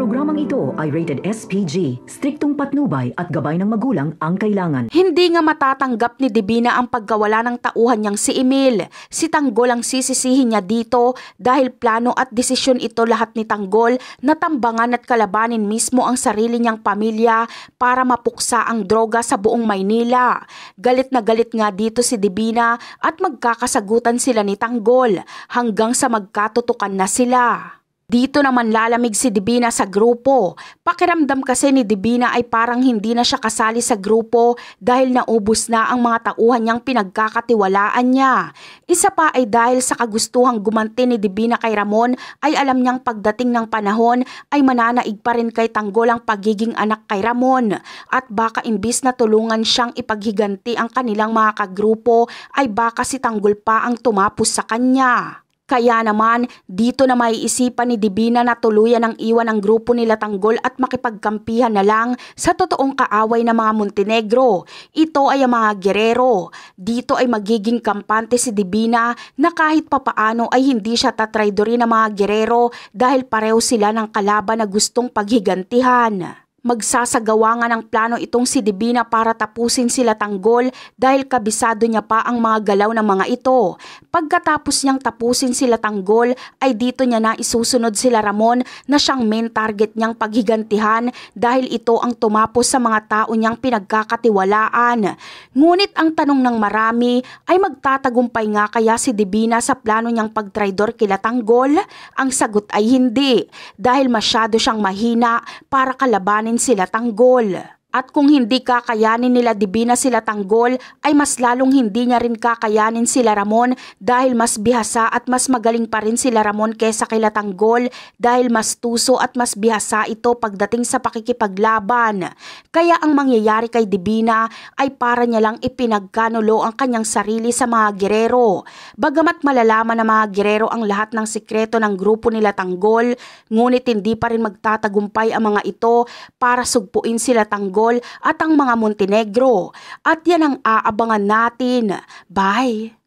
Programang ito ay rated SPG, striktong patnubay at gabay ng magulang ang kailangan. Hindi nga matatanggap ni Divina ang pagkawala ng tauhan niyang si Emil. Si Tanggol ang sisisihin niya dito dahil plano at desisyon ito lahat ni Tanggol na tambangan at kalabanin mismo ang sarili niyang pamilya para mapuksa ang droga sa buong Maynila. Galit na galit nga dito si Divina at magkakasagutan sila ni Tanggol hanggang sa magkatutukan na sila. Dito naman lalamig si Divina sa grupo. Pakiramdam kasi ni Divina ay parang hindi na siya kasali sa grupo dahil naubos na ang mga tauhan niyang pinagkakatiwalaan niya. Isa pa ay dahil sa kagustuhang gumanti ni Divina kay Ramon ay alam niyang pagdating ng panahon ay mananaig pa rin kay Tanggol ang pagiging anak kay Ramon. At baka imbis na tulungan siyang ipaghiganti ang kanilang mga kagrupo ay baka si Tanggol pa ang tumapos sa kanya. Kaya naman, dito na maiisipan ni Divina na tuluyan ang iwan ng grupo nila Tanggol at makipagkampihan na lang sa totoong kaaway ng mga Montenegro. Ito ay ang mga Guerrero. Dito ay magiging kampante si Divina na kahit papaano ay hindi siya tatraydorin ng mga Guerrero dahil pareho sila ng kalaban na gustong paghigantihan. Magsasagawa nga ng plano itong si Divina para tapusin sila Tanggol dahil kabisado niya pa ang mga galaw ng mga ito. Pagkatapos niyang tapusin sila Tanggol ay dito niya na isusunod sila Ramon na siyang main target niyang paghigantihan dahil ito ang tumapos sa mga tao niyang pinagkakatiwalaan. Ngunit ang tanong ng marami ay magtatagumpay nga kaya si Divina sa plano niyang pagtraidor kila Tanggol? Ang sagot ay hindi dahil masyado siyang mahina para kalabanin sila Tanggol. At kung hindi kakayanin nila Divina sila Tanggol ay mas lalong hindi niya rin kakayanin sila Ramon dahil mas bihasa at mas magaling pa rin sila Ramon kesa kila Tanggol dahil mas tuso at mas bihasa ito pagdating sa pakikipaglaban. Kaya ang mangyayari kay Divina ay para niya lang ipinagkanulo ang kanyang sarili sa mga Guerrero. Bagamat malalaman ng mga Guerrero ang lahat ng sikreto ng grupo nila Tanggol, ngunit hindi pa rin magtatagumpay ang mga ito para sugpuin sila Tanggol at ang mga Montenegro. At yan ang aabangan natin. Bye!